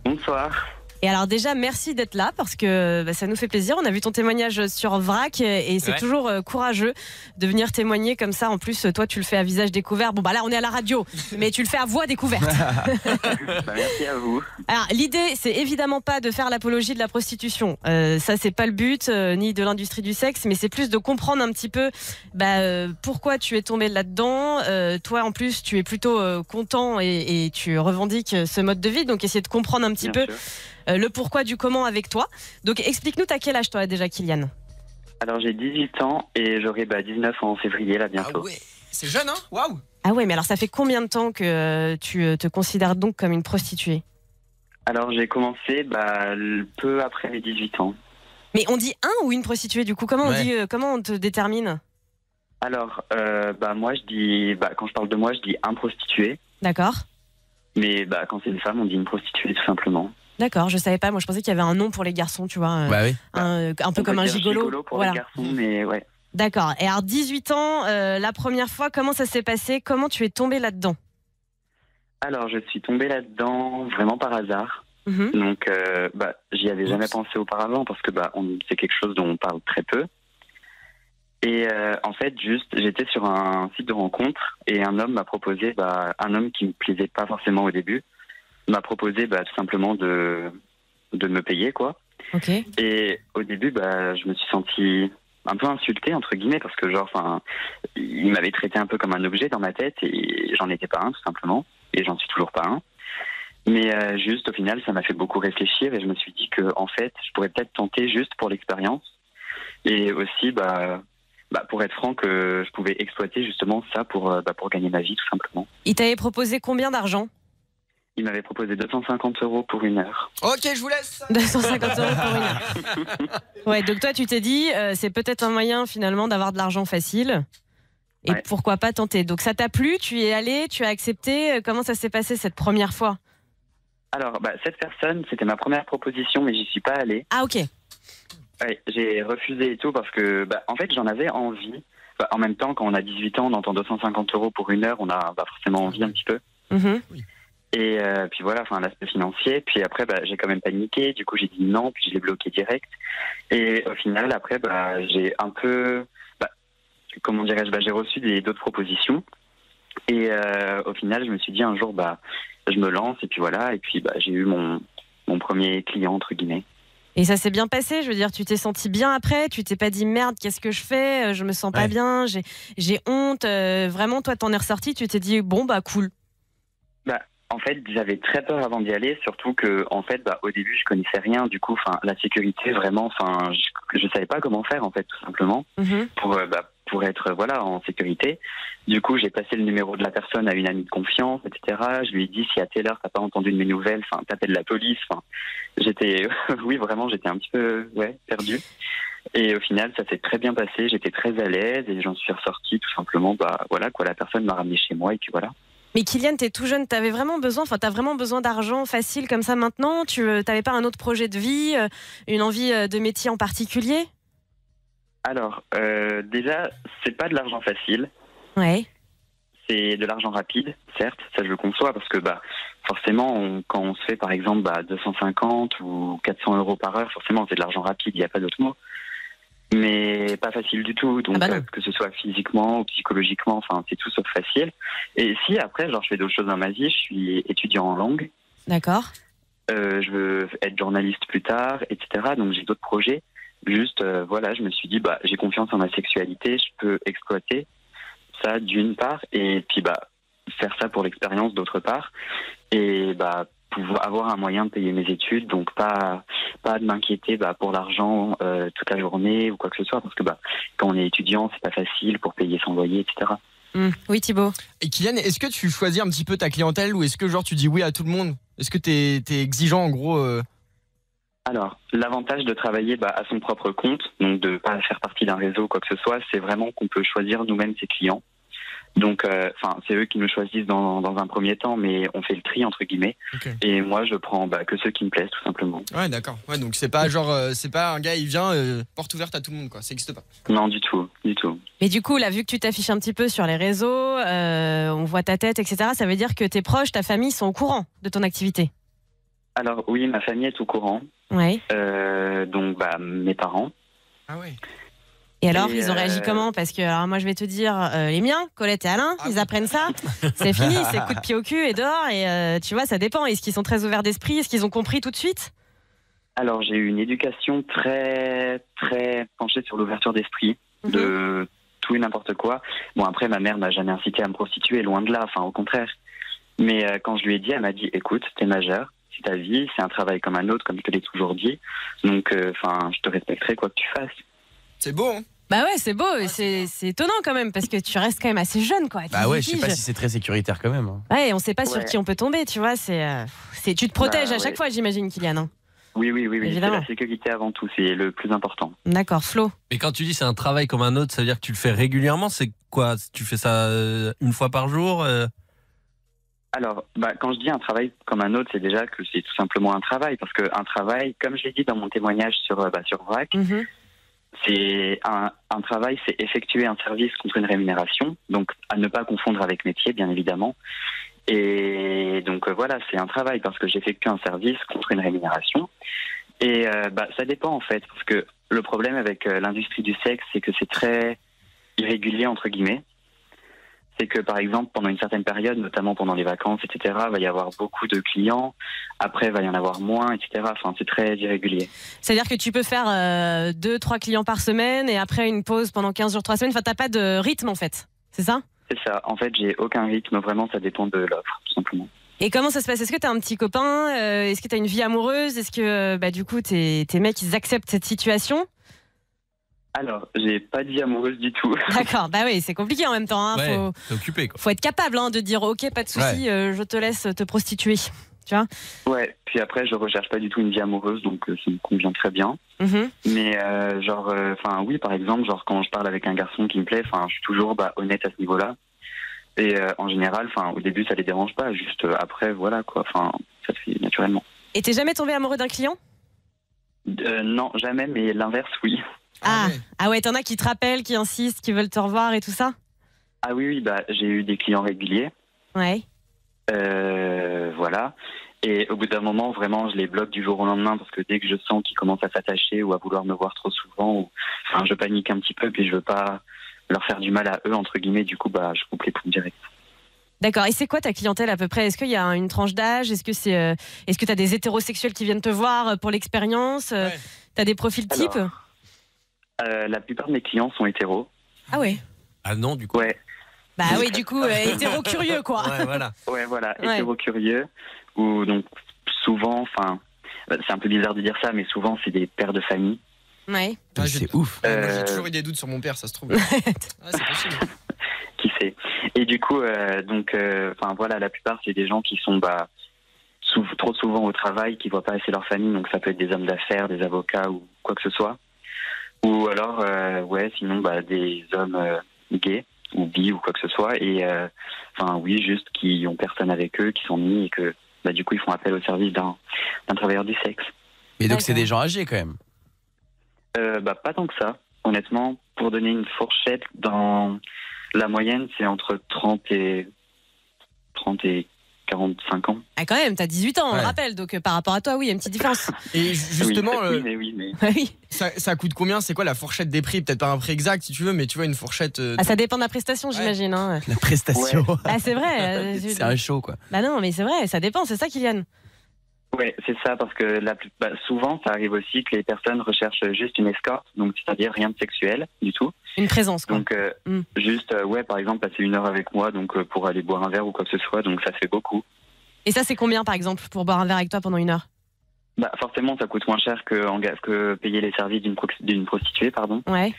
Bonsoir. Et alors déjà, merci d'être là parce que ça nous fait plaisir. On a vu ton témoignage sur VRAC et c'est toujours courageux de venir témoigner comme ça. En plus, toi, tu le fais à visage découvert. Bon, là, on est à la radio, mais tu le fais à voix découverte. Merci à vous. Alors, l'idée, c'est évidemment pas de faire l'apologie de la prostitution. Ça, c'est pas le but, ni de l'industrie du sexe, mais c'est plus de comprendre un petit peu pourquoi tu es tombé là-dedans. Toi, en plus, tu es plutôt content et tu revendiques ce mode de vie. Donc, essayer de comprendre un petit peu le pourquoi du comment avec toi. Donc, explique-nous, t'as quel âge, toi, déjà, Kylian? Alors, j'ai 18 ans et j'aurai 19 en février, là, bientôt. Ah ouais, c'est jeune, hein? Waouh! Ah ouais, mais alors, ça fait combien de temps que tu te considères donc comme une prostituée? Alors, j'ai commencé peu après mes 18 ans. Mais on dit un ou une prostituée, du coup? Comment on dit, comment on te détermine? Alors, moi, je dis... quand je parle de moi, je dis un prostitué. D'accord. Mais quand c'est une femme, on dit une prostituée, tout simplement. D'accord, je savais pas. Moi, je pensais qu'il y avait un nom pour les garçons, tu vois. Un peu comme un gigolo. Pour les garçons, mais ouais. D'accord. Et alors, 18 ans, la première fois, comment ça s'est passé? Comment tu es tombée là-dedans? Alors, je suis tombée là-dedans vraiment par hasard. Donc, j'y avais jamais pensé auparavant parce que c'est quelque chose dont on parle très peu. Et en fait, j'étais sur un site de rencontre et un homme m'a proposé, un homme qui me plaisait pas forcément au début, m'a proposé tout simplement de me payer, quoi. Ok. Et au début, je me suis senti un peu insulté, entre guillemets, parce que il m'avait traité un peu comme un objet dans ma tête et j'en étais pas un, tout simplement. Et j'en suis toujours pas un. Mais au final, ça m'a fait beaucoup réfléchir et je me suis dit que, en fait, je pourrais peut-être tenter juste pour l'expérience. Et aussi, pour être franc, que je pouvais exploiter justement ça pour gagner ma vie, tout simplement. Il t'avait proposé combien d'argent? Il m'avait proposé 250 € pour 1 heure. Ok, je vous laisse. 250 € pour 1 heure. Ouais, donc toi, tu t'es dit, c'est peut-être un moyen finalement d'avoir de l'argent facile. Et pourquoi pas tenter? Donc ça t'a plu, tu y es allé, tu as accepté. Comment ça s'est passé cette première fois? Alors, cette personne, c'était ma première proposition, mais j'y suis pas allé. Ah, ok. Ouais, j'ai refusé et tout parce que, en fait, j'en avais envie. En même temps, quand on a 18 ans, on entend 250 € pour 1 heure, on a forcément envie un petit peu. Oui. Et puis voilà, l'aspect financier. Puis après, j'ai quand même paniqué. Du coup, j'ai dit non, puis je l'ai bloqué direct. Et au final, après, j'ai un peu, comment dirais-je, j'ai reçu d'autres propositions. Et au final, je me suis dit un jour, je me lance. Et puis voilà. Et puis j'ai eu mon premier client, entre guillemets. Et ça s'est bien passé, je veux dire, tu t'es senti bien après, tu t'es pas dit merde, qu'est-ce que je fais, je me sens pas bien, j'ai honte, vraiment toi t'en es ressorti, tu t'es dit bon cool. En fait, j'avais très peur avant d'y aller, surtout que en fait, au début, je connaissais rien, du coup, la sécurité, vraiment, je savais pas comment faire en fait, tout simplement, pour être en sécurité. Du coup, j'ai passé le numéro de la personne à une amie de confiance, etc. Je lui ai dit si à telle heure t'as pas entendu de mes nouvelles, t'appelles la police. J'étais, oui, vraiment, j'étais un petit peu, perdu. Et au final, ça s'est très bien passé. J'étais très à l'aise et j'en suis ressorti tout simplement. La personne m'a ramené chez moi et puis voilà. Mais Kylian, t'es tout jeune, t'as vraiment besoin d'argent facile comme ça maintenant? Tu n'avais pas un autre projet de vie, une envie de métier en particulier? Alors, déjà, c'est pas de l'argent facile. Ouais. C'est de l'argent rapide, certes, ça je le conçois, parce que forcément, quand on se fait par exemple 250 ou 400 € par heure, forcément c'est de l'argent rapide, il n'y a pas d'autre mot. Mais pas facile du tout, donc que ce soit physiquement ou psychologiquement, c'est tout sauf facile. Et si après, je fais d'autres choses dans ma vie, je suis étudiant en langue. D'accord. Je veux être journaliste plus tard, etc. Donc j'ai d'autres projets. Juste, je me suis dit, j'ai confiance en ma sexualité, je peux exploiter ça d'une part, et puis faire ça pour l'expérience d'autre part. Et pouvoir avoir un moyen de payer mes études, donc pas de m'inquiéter pour l'argent toute la journée ou quoi que ce soit, parce que quand on est étudiant, c'est pas facile pour payer son loyer, etc. Oui, Thibaut. Et Kylian, est-ce que tu choisis un petit peu ta clientèle ou est-ce que tu dis oui à tout le monde? Est-ce que t'es exigeant en gros Alors, l'avantage de travailler à son propre compte, donc de pas faire partie d'un réseau ou quoi que ce soit, c'est vraiment qu'on peut choisir nous-mêmes ses clients. Donc, c'est eux qui nous choisissent dans un premier temps, mais on fait le tri entre guillemets. Okay. Et moi, je prends que ceux qui me plaisent, tout simplement. Ouais, d'accord. Ouais, donc c'est pas c'est pas un gars, il vient porte ouverte à tout le monde, quoi. Ça n'existe pas. Non, du tout, du tout. Mais du coup, là, vu que tu t'affiches un petit peu sur les réseaux, on voit ta tête, etc. Ça veut dire que tes proches, ta famille sont au courant de ton activité. Alors oui, ma famille est au courant. Ouais. Donc mes parents. Ah ouais. Et alors, ils ont réagi comment? Parce que, alors moi, je vais te dire, les miens, Colette et Alain, ils apprennent ça, c'est fini, c'est coup de pied au cul et dehors. Et tu vois, ça dépend. Est-ce qu'ils sont très ouverts d'esprit? Est-ce qu'ils ont compris tout de suite? Alors, j'ai eu une éducation très, très penchée sur l'ouverture d'esprit, de tout et n'importe quoi. Bon, après, ma mère m'a jamais incité à me prostituer, loin de là, enfin, au contraire. Mais quand je lui ai dit, elle m'a dit, écoute, t'es majeur, c'est ta vie, c'est un travail comme un autre, comme je te l'ai toujours dit. Donc, je te respecterai quoi que tu fasses. C'est beau, hein? Bah ouais, c'est beau, c'est étonnant quand même, parce que tu restes quand même assez jeune, quoi. Bah ouais, je sais pas si c'est très sécuritaire quand même. Ouais, on sait pas sur qui on peut tomber, tu vois. Tu te protèges à chaque fois, j'imagine, Kylian. Hein. Oui, Évidemment. C'est la sécurité avant tout, c'est le plus important. D'accord, Flo. Et quand tu dis c'est un travail comme un autre, ça veut dire que tu le fais régulièrement? C'est quoi? Tu fais ça une fois par jour? Alors, quand je dis un travail comme un autre, c'est déjà que c'est tout simplement un travail, parce qu'un travail, comme je l'ai dit dans mon témoignage sur VRAC, c'est un travail, c'est effectuer un service contre une rémunération, donc à ne pas confondre avec métier, bien évidemment. Et donc voilà, c'est un travail parce que j'effectue un service contre une rémunération. Et ça dépend en fait, parce que le problème avec l'industrie du sexe, c'est que c'est très irrégulier entre guillemets. C'est que par exemple, pendant une certaine période, notamment pendant les vacances, etc., il va y avoir beaucoup de clients. Après, il va y en avoir moins, etc. Enfin, c'est très irrégulier. C'est-à-dire que tu peux faire 2-3 clients par semaine et après une pause pendant 15 jours, 3 semaines. Enfin, t'as pas de rythme en fait, c'est ça? C'est ça. En fait, j'ai aucun rythme. Vraiment, ça dépend de l'offre, tout simplement. Et comment ça se passe? Est-ce que tu as un petit copain? Est-ce que tu as une vie amoureuse? Est-ce que du coup tes mecs ils acceptent cette situation? Alors, j'ai pas de vie amoureuse du tout. D'accord, bah oui, c'est compliqué en même temps. Hein. Ouais, t'es occupé quoi. Faut être capable de dire ok, pas de souci, je te laisse te prostituer. Tu vois? Ouais, puis après, je recherche pas du tout une vie amoureuse, donc ça me convient très bien. Mais oui, par exemple, quand je parle avec un garçon qui me plaît, je suis toujours honnête à ce niveau-là. Et en général, au début, ça les dérange pas. Juste après, voilà quoi. Ça se fait naturellement. Et t'es jamais tombé amoureux d'un client? Non, jamais, mais l'inverse, oui. Ah ouais, t'en as qui te rappellent, qui insistent, qui veulent te revoir et tout ça? Ah oui, j'ai eu des clients réguliers. Ouais. Voilà. Et au bout d'un moment, vraiment, je les bloque du jour au lendemain parce que dès que je sens qu'ils commencent à s'attacher ou à vouloir me voir trop souvent, je panique un petit peu puis je veux pas leur faire du mal à eux, entre guillemets. Du coup, je coupe les ponts direct. D'accord. Et c'est quoi ta clientèle à peu près? Est-ce qu'il y a une tranche d'âge? Est-ce que tu as des hétérosexuels qui viennent te voir pour l'expérience? Tu as des profils types? La plupart de mes clients sont hétéros. Ah ouais. Ah non, du coup. Ouais. Bah oui, du coup, hétéro-curieux, quoi. Ouais, voilà. Hétéro-curieux. Ou donc, souvent, c'est un peu bizarre de dire ça, mais souvent, c'est des pères de famille. Ouais. C'est ouf. Moi, j'ai toujours eu des doutes sur mon père, ça se trouve. C'est possible. Qui sait. Et du coup, la plupart, c'est des gens qui sont trop souvent au travail, qui ne voient pas assez leur famille. Donc, ça peut être des hommes d'affaires, des avocats ou quoi que ce soit. Ou alors, sinon, des hommes gays ou bi ou quoi que ce soit. Et, juste qui ont personne avec eux, qui sont mis et que, du coup, ils font appel au service d'un travailleur du sexe. Mais donc, c'est des gens âgés quand même? Pas tant que ça. Honnêtement, pour donner une fourchette, dans la moyenne, c'est entre 30 et 45 ans. Ah, quand même, t'as 18 ans, on le rappelle, donc par rapport à toi, oui, il y a une petite différence. Et justement, mais... Ça coûte combien? C'est quoi la fourchette des prix? Peut-être pas un prix exact si tu veux, mais tu vois, une fourchette. Ça dépend de la prestation, j'imagine. Hein. La prestation. Ouais. Ah, c'est vrai. C'est un show, quoi. Bah non, mais c'est vrai, ça dépend, c'est ça, Kylian. Ouais, c'est ça, parce que souvent, ça arrive aussi que les personnes recherchent juste une escorte, donc c'est-à-dire rien de sexuel du tout. Une présence, quoi. Donc, juste, par exemple, passer 1 heure avec moi, donc pour aller boire un verre ou quoi que ce soit, donc ça fait beaucoup. Et ça, c'est combien, par exemple, pour boire un verre avec toi pendant 1 heure? Forcément, ça coûte moins cher que payer les services d'une prostituée, pardon. Ouais.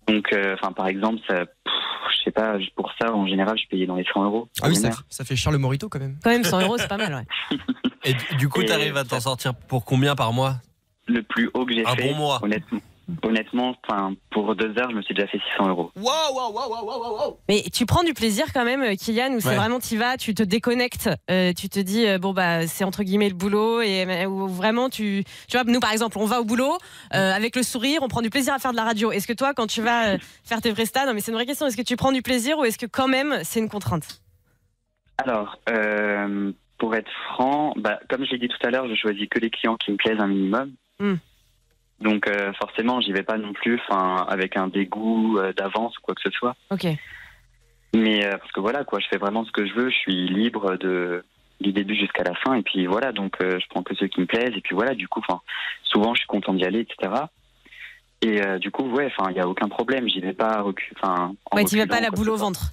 Donc, par exemple, je sais pas, pour ça, en général, je payais dans les 100 €. Ah oui, ça fait cher le Morito quand même. Quand même, 100 €, c'est pas mal, ouais. Et du coup, t'arrives à t'en sortir pour combien par mois? Le plus haut que j'ai fait, bon mois. Honnêtement, pour 2 heures, je me suis déjà fait 600 €. Wow. Mais tu prends du plaisir quand même, Kylian, où c'est vraiment t'y vas, tu te déconnectes, tu te dis c'est entre guillemets le boulot et où vraiment tu vois, nous par exemple, on va au boulot avec le sourire, on prend du plaisir à faire de la radio. Est-ce que toi, quand tu vas faire tes prestats, non mais c'est une vraie question, est-ce que tu prends du plaisir ou est-ce que quand même c'est une contrainte? Alors, pour être franc, comme je l'ai dit tout à l'heure, je choisis que les clients qui me plaisent un minimum. Donc forcément, j'y vais pas non plus avec un dégoût d'avance ou quoi que ce soit. Ok. Mais parce que voilà, quoi, je fais vraiment ce que je veux, je suis libre du début jusqu'à la fin, et puis voilà, donc je prends que ceux qui me plaisent, et puis voilà, du coup, souvent je suis content d'y aller, etc. Et du coup, ouais, il n'y a aucun problème, j'y vais pas tu vas pas la boule au ventre.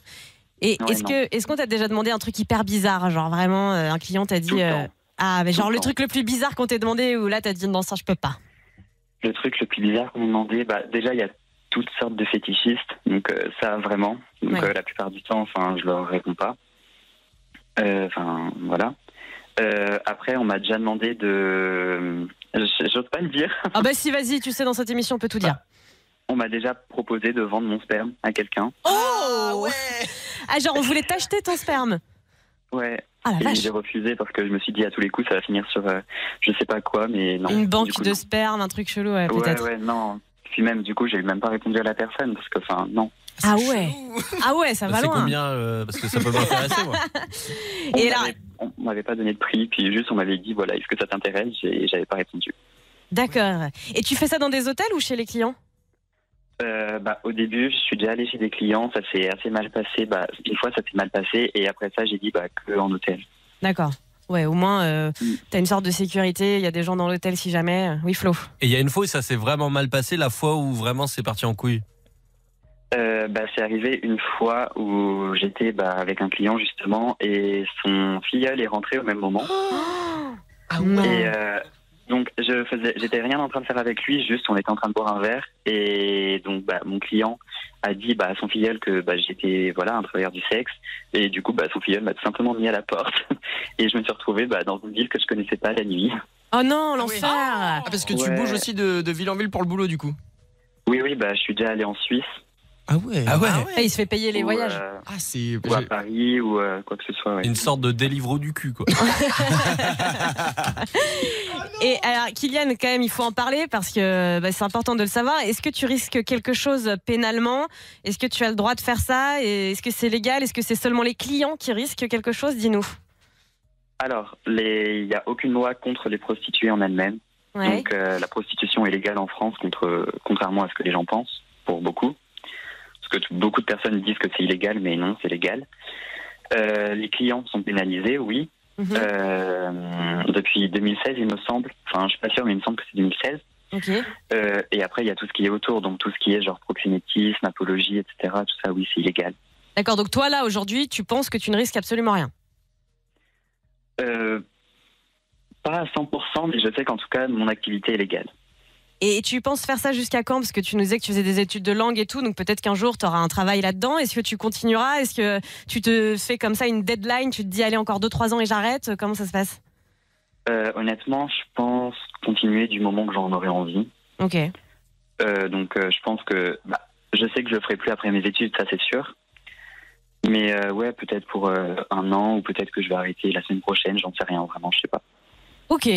Et est-ce qu'on t'a déjà demandé un truc hyper bizarre, genre vraiment un client t'a dit mais genre le truc le plus bizarre qu'on t'ait demandé, ou là t'as dit non, ça je peux pas. Le truc le plus bizarre qu'on m'a demandé, déjà il y a toutes sortes de fétichistes, donc ça vraiment, donc la plupart du temps, je leur réponds pas. Voilà. Après, on m'a déjà demandé de... J'ose pas le dire. Ah si, vas-y, tu sais, dans cette émission, on peut tout dire. On m'a déjà proposé de vendre mon sperme à quelqu'un. Oh ouais. Genre, on voulait t'acheter ton sperme. Ouais. Ah la vache. Et j'ai refusé parce que je me suis dit à tous les coups, ça va finir sur je sais pas quoi, mais non. Une banque de sperme, un truc chelou, peut-être. Ouais, non. Puis même, du coup, j'ai même pas répondu à la personne parce que, non. Ah ouais, ça va loin. C'est combien parce que ça peut m'intéresser, moi. Et là, on m'avait pas donné de prix, puis juste on m'avait dit voilà, est-ce que ça t'intéresse, et j'avais pas répondu. D'accord. Et tu fais ça dans des hôtels ou chez les clients? Au début, je suis déjà allé chez des clients, ça s'est assez mal passé. Une fois, ça s'est mal passé, et après ça, j'ai dit que en hôtel. D'accord. Ouais, au moins, t'as une sorte de sécurité. Il y a des gens dans l'hôtel si jamais. Oui, Flo. Et il y a une fois où ça s'est vraiment mal passé, la fois où vraiment c'est parti en couille. C'est arrivé une fois où j'étais avec un client justement, et son filleul est rentré au même moment. Ah ouais. Et donc j'étais rien en train de faire avec lui, juste on était en train de boire un verre, et donc mon client a dit à son filleul que j'étais un travailleur du sexe, et du coup son filleul m'a tout simplement mis à la porte et je me suis retrouvé dans une ville que je connaissais pas la nuit. Oh non, l'enfer. Parce que tu bouges aussi de ville en ville pour le boulot, du coup. Oui, je suis déjà allé en Suisse. Ah ouais. Et il se fait payer les voyages. Ou à Paris, ou quoi que ce soit. Ouais. Une sorte de délivre du cul, quoi. Et alors, Kylian, quand même, il faut en parler parce que c'est important de le savoir. Est-ce que tu risques quelque chose pénalement? Est-ce que tu as le droit de faire ça? Et est-ce que c'est légal? Est-ce que c'est seulement les clients qui risquent quelque chose? Dis-nous. Alors, il n'y a aucune loi contre les prostituées en elles-mêmes. Ouais. Donc, la prostitution est légale en France, contrairement à ce que les gens pensent, pour beaucoup. Parce que beaucoup de personnes disent que c'est illégal, mais non, c'est légal. Les clients sont pénalisés, oui. Depuis 2016, il me semble. Enfin, je suis pas sûr, mais il me semble que c'est 2016. Okay. Et après, il y a tout ce qui est autour, donc tout ce qui est genre proxénétisme, apologie, etc. Tout ça, oui, c'est illégal. D'accord, donc toi, là, aujourd'hui, tu penses que tu ne risques absolument rien? Pas à 100%, mais je sais qu'en tout cas, mon activité est légale. Et tu penses faire ça jusqu'à quand? Parce que tu nous disais que tu faisais des études de langue et tout, donc peut-être qu'un jour tu auras un travail là-dedans. Est-ce que tu continueras? Est-ce que tu te fais comme ça une deadline? Tu te dis allez, encore 2-3 ans et j'arrête? Comment ça se passe? Honnêtement, je pense continuer du moment que j'en aurai envie. Ok. Donc je pense que je sais que je le ferai plus après mes études, ça c'est sûr. Mais ouais, peut-être pour 1 an, ou peut-être que je vais arrêter la semaine prochaine, j'en sais rien, vraiment, je sais pas. Ok.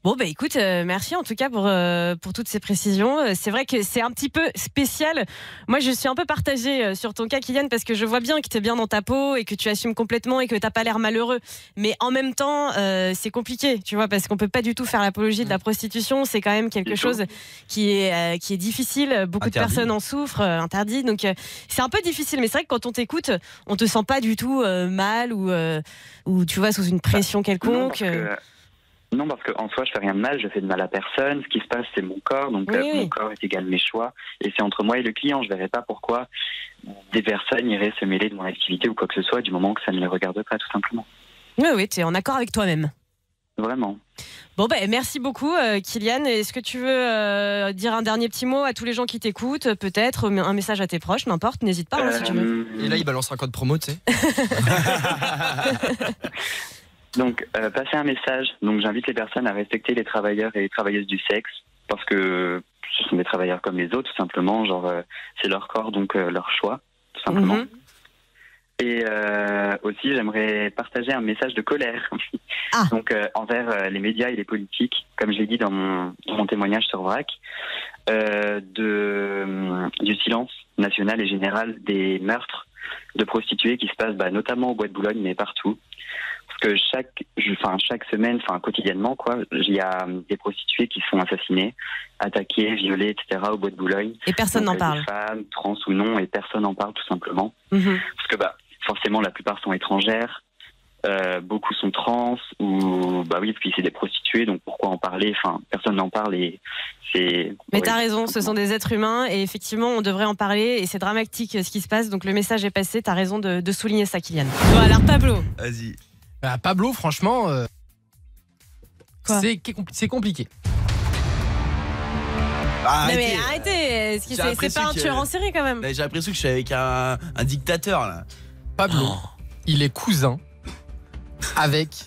Bon, écoute, merci en tout cas pour toutes ces précisions. C'est vrai que c'est un petit peu spécial. Moi, je suis un peu partagée sur ton cas, Kylian, parce que je vois bien que tu es bien dans ta peau et que tu assumes complètement et que tu n'as pas l'air malheureux. Mais en même temps, c'est compliqué, tu vois, parce qu'on peut pas du tout faire l'apologie de la prostitution. C'est quand même quelque chose qui est difficile. Beaucoup de personnes en souffrent, interdit. Donc, c'est un peu difficile. Mais c'est vrai que quand on t'écoute, on te sent pas du tout mal ou tu vois, sous une pression quelconque. Non, parce qu'en soi, je fais rien de mal, je fais de mal à personne. Ce qui se passe, c'est mon corps, donc mon corps est égal mes choix. Et c'est entre moi et le client. Je verrai pas pourquoi des personnes iraient se mêler de mon activité ou quoi que ce soit, du moment que ça ne les regarde pas, tout simplement. Oui, tu es en accord avec toi-même. Vraiment. Bon, merci beaucoup, Kylian. Est-ce que tu veux dire un dernier petit mot à tous les gens qui t'écoutent? Peut-être un message à tes proches, n'importe, n'hésite pas si tu veux. Et là, il balance un code promo, tu sais. Donc, passer un message. Donc, j'invite les personnes à respecter les travailleurs et les travailleuses du sexe, parce que ce sont des travailleurs comme les autres, tout simplement. Genre, c'est leur corps, donc leur choix, tout simplement. Et aussi, j'aimerais partager un message de colère. Donc, envers les médias et les politiques, comme je l'ai dit dans mon témoignage sur VRAC, du silence national et général des meurtres de prostituées qui se passent notamment au Bois de Boulogne, mais partout. parce que chaque semaine, quotidiennement, quoi, il y a des prostituées qui sont assassinées, attaquées, violées, etc. au bois de Boulogne. Et personne n'en parle. Des femmes, trans ou non, et personne n'en parle tout simplement. Parce que forcément, la plupart sont étrangères. Beaucoup sont trans ou puis c'est des prostituées, donc pourquoi en parler? Enfin, personne n'en parle et c'est. Mais t'as raison, ce sont des êtres humains et effectivement on devrait en parler et c'est dramatique ce qui se passe. Donc le message est passé. T'as raison de souligner ça, Kylian. Bon, alors Pablo. Vas-y. Pablo, franchement, Quoi c'est compliqué. Non mais arrêtez, c'est pas un tueur en série quand même. J'ai l'impression que je suis avec un dictateur là. Pablo, il est cousin avec